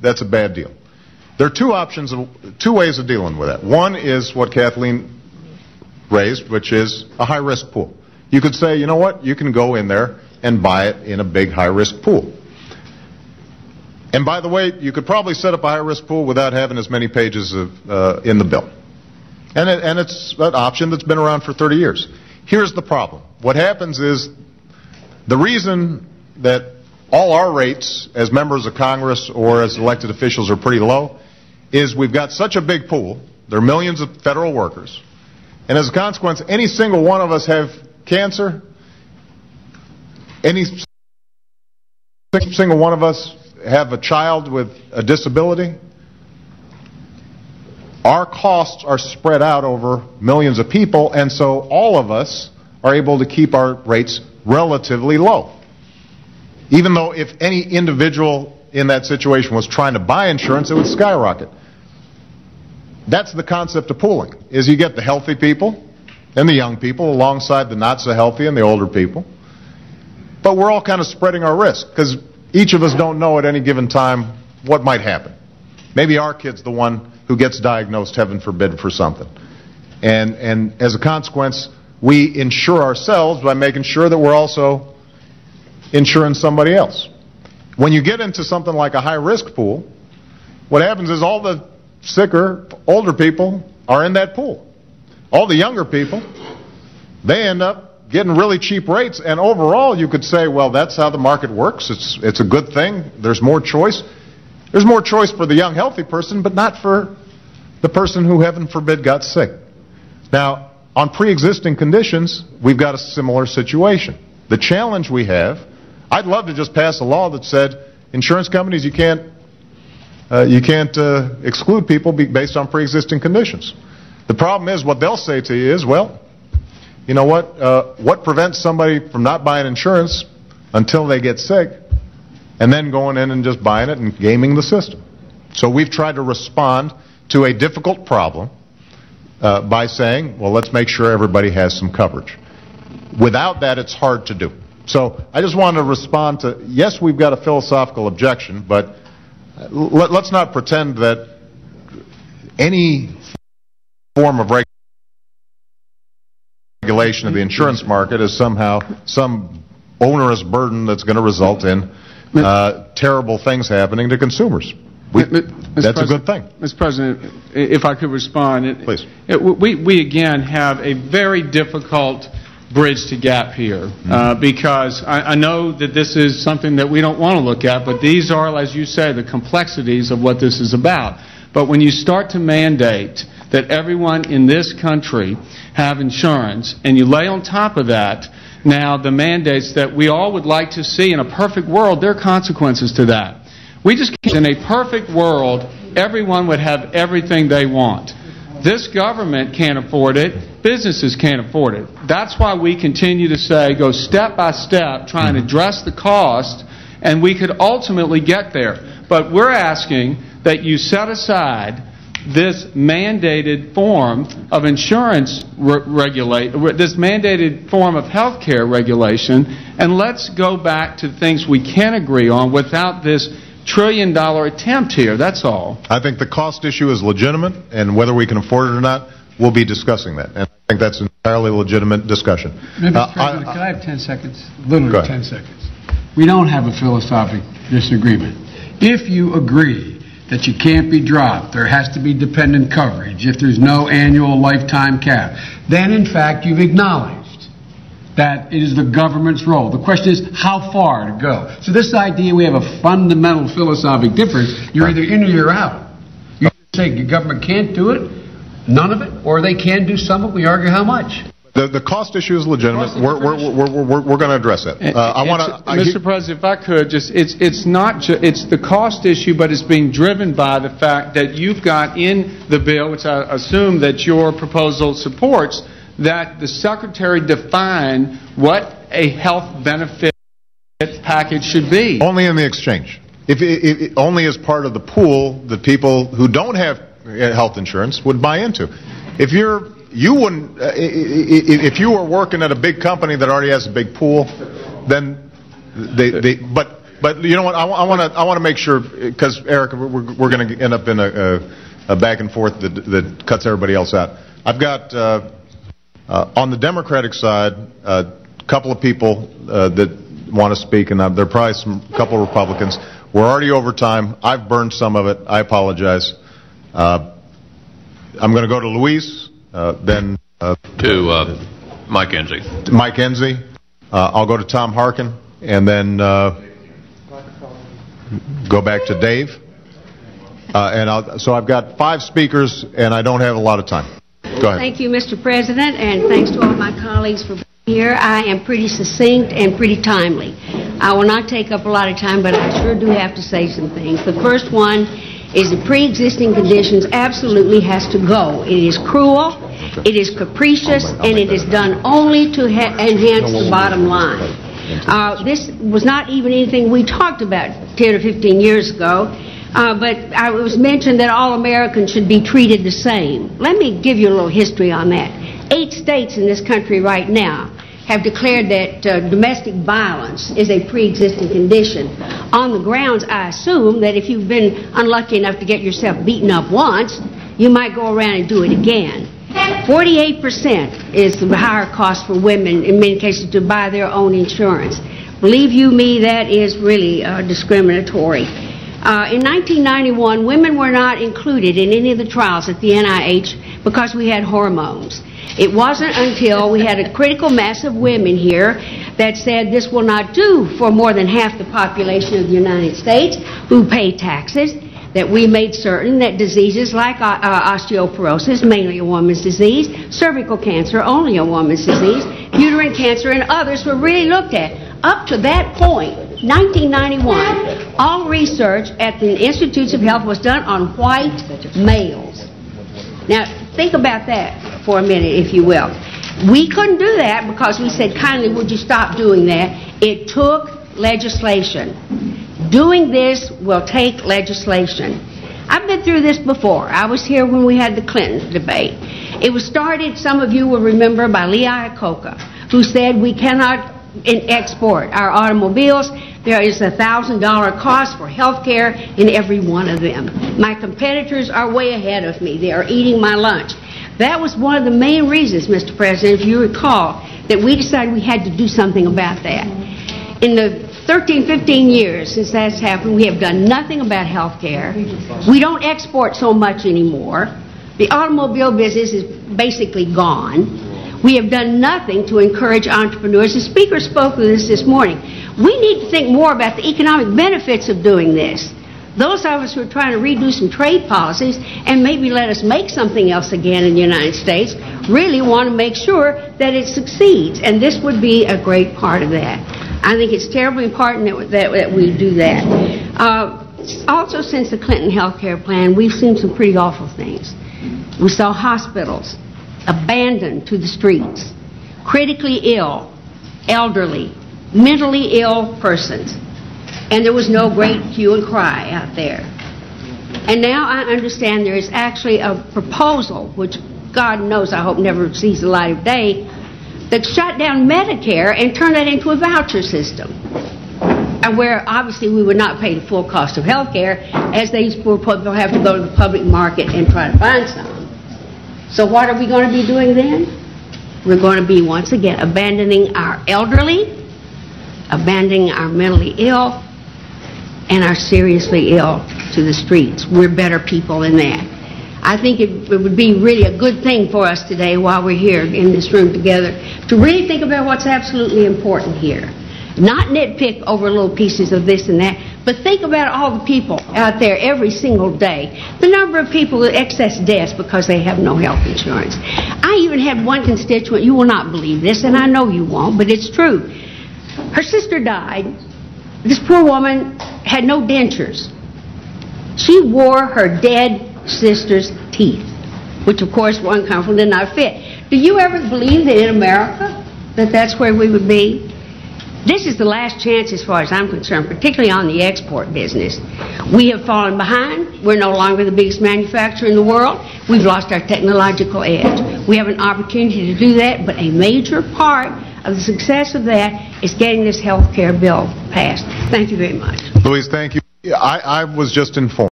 that's a bad deal. There are two ways of dealing with that. One is what Kathleen raised, which is a high-risk pool. You could say, you know what, you can go in there and buy it in a big high-risk pool. And by the way, you could probably set up a high-risk pool without having as many pages in the bill. And it's an option that's been around for 30 years. Here's the problem. What happens is the reason that all our rates as members of Congress or as elected officials are pretty low is we've got such a big pool. There are millions of federal workers. And as a consequence, any single one of us have cancer, any single one of us have a child with a disability, our costs are spread out over millions of people, and so all of us are able to keep our rates relatively low. Even though if any individual in that situation was trying to buy insurance, it would skyrocket. That's the concept of pooling, is you get the healthy people and the young people alongside the not so healthy and the older people. But we're all kind of spreading our risk because each of us don't know at any given time what might happen. Maybe our kid's the one who gets diagnosed, heaven forbid, for something. And as a consequence, we insure ourselves by making sure that we're also insuring somebody else. When you get into something like a high-risk pool, what happens is all the sicker, older people are in that pool. All the younger people, they end up getting really cheap rates, and overall you could say, well, that's how the market works. It's a good thing. There's more choice. There's more choice for the young, healthy person, but not for the person who, heaven forbid, got sick. Now, on pre-existing conditions, we've got a similar situation. The challenge we have, I'd love to just pass a law that said, insurance companies, you can't exclude people based on pre-existing conditions. The problem is, what they'll say to you is, well, you know what prevents somebody from not buying insurance until they get sick and then going in and just buying it and gaming the system? So we've tried to respond to a difficult problem by saying, well, let's make sure everybody has some coverage. Without that, it's hard to do. So I just wanted to respond to, yes, we've got a philosophical objection, but let's not pretend that any form of regulation of the insurance market is somehow some onerous burden that's going to result in terrible things happening to consumers. That's a good thing. Mr. President, if I could respond. Please. We again have a very difficult bridge to gap here because I know that this is something that we don't want to look at, but these are, as you say, the complexities of what this is about. But when you start to mandate that everyone in this country have insurance, and you lay on top of that now the mandates that we all would like to see in a perfect world, there are consequences to that. We just can't. In a perfect world, everyone would have everything they want. This government can't afford it. Businesses can't afford it. That's why we continue to say, go step by step, trying to address the cost, and we could ultimately get there. But we're asking that you set aside this mandated form of insurance this mandated form of health care regulation, and let's go back to things we can agree on without this trillion-dollar attempt here. That's all. I think the cost issue is legitimate, and whether we can afford it or not, we'll be discussing that. And I think that's an entirely legitimate discussion. Mr. President, can I have 10 seconds? Literally 10 seconds. We don't have a philosophic disagreement. If you agree that you can't be dropped, there has to be dependent coverage, if there's no annual lifetime cap, then in fact you've acknowledged that it is the government's role. The question is how far to go. So this idea we have a fundamental philosophic difference, you're either in or you're out. You say the government can't do it, none of it, or they can do some of it, we argue how much. The cost issue is legitimate. We're going to address that. Mr. President, if I could, it's the cost issue, but it's being driven by the fact that you've got in the bill, which I assume that your proposal supports, that the Secretary define what a health benefit package should be. Only in the exchange. If only as part of the pool that people who don't have health insurance would buy into. If you were working at a big company that already has a big pool, then but But you know what? I want to make sure, because Eric, we're going to end up in a back and forth that cuts everybody else out. I've got on the Democratic side a couple of people that want to speak, and there are probably a couple of Republicans. We're already over time. I've burned some of it. I apologize. I'm going to go to Luis, then to Mike Enzi. Mike Enzi. I'll go to Tom Harkin, and then go back to Dave. So I've got 5 speakers, and I don't have a lot of time. Go ahead. Thank you, Mr. President, and thanks to all my colleagues for being here. I am pretty succinct and pretty timely. I will not take up a lot of time, but I sure do have to say some things. The first one is the pre-existing conditions absolutely has to go. It is cruel, it is capricious, and it is done only to enhance the bottom line. This was not even anything we talked about 10 or 15 years ago, but it was mentioned that all Americans should be treated the same. Let me give you a little history on that. 8 states in this country right now have declared that domestic violence is a pre-existing condition on the grounds, I assume, that if you've been unlucky enough to get yourself beaten up once, you might go around and do it again. 48% is the higher cost for women, in many cases, to buy their own insurance. Believe you me, that is really discriminatory. In 1991, women were not included in any of the trials at the NIH because we had hormones. It wasn't until we had a critical mass of women here that said this will not do for more than half the population of the United States who pay taxes, that we made certain that diseases like osteoporosis, mainly a woman's disease, cervical cancer, only a woman's disease, uterine cancer, and others were really looked at. Up to that point, 1991, all research at the Institutes of Health was done on white males. Now, think about that for a minute, if you will. We couldn't do that because we said, kindly, would you stop doing that? It took legislation. Doing this will take legislation. I've been through this before. I was here when we had the Clinton debate. It was started, some of you will remember, by Lee Iacocca, who said we cannot export our automobiles. There is a $1,000 cost for health care in every one of them. My competitors are way ahead of me. They are eating my lunch. That was one of the main reasons, Mr. President, if you recall, that we decided we had to do something about that. In the 13, 15 years since that's happened, we have done nothing about health care. We don't export so much anymore. The automobile business is basically gone. We have done nothing to encourage entrepreneurs. The speaker spoke of this morning. We need to think more about the economic benefits of doing this. Those of us who are trying to redo some trade policies and maybe let us make something else again in the United States really want to make sure that it succeeds, and this would be a great part of that. I think it's terribly important that we do that. Also, since the Clinton health care plan, we've seen some pretty awful things. We saw hospitals abandoned to the streets, critically ill, elderly, mentally ill persons, and there was no great hue and cry out there. And now I understand there is actually a proposal, which God knows I hope never sees the light of day, that shut down Medicare and turned that into a voucher system, and where obviously we would not pay the full cost of health care, as these poor people have to go to the public market and try to find some. So what are we going to be doing then? We're going to be, once again, abandoning our elderly, abandoning our mentally ill, and our seriously ill to the streets. We're better people than that. I think it would be really a good thing for us today, while we're here in this room together, to really think about what's absolutely important here. Not nitpick over little pieces of this and that, but think about all the people out there every single day. The number of people with excess deaths because they have no health insurance. I even had one constituent, you will not believe this, and I know you won't, but it's true. Her sister died. This poor woman had no dentures. She wore her dead sister's teeth, which of course one comfort did not fit. Do you ever believe that in America that that's where we would be? This is the last chance as far as I'm concerned, particularly on the export business. We have fallen behind. We're no longer the biggest manufacturer in the world. We've lost our technological edge. We have an opportunity to do that, but a major part of the success of that is getting this health care bill passed. Thank you very much. Louise, thank you. I was just informed.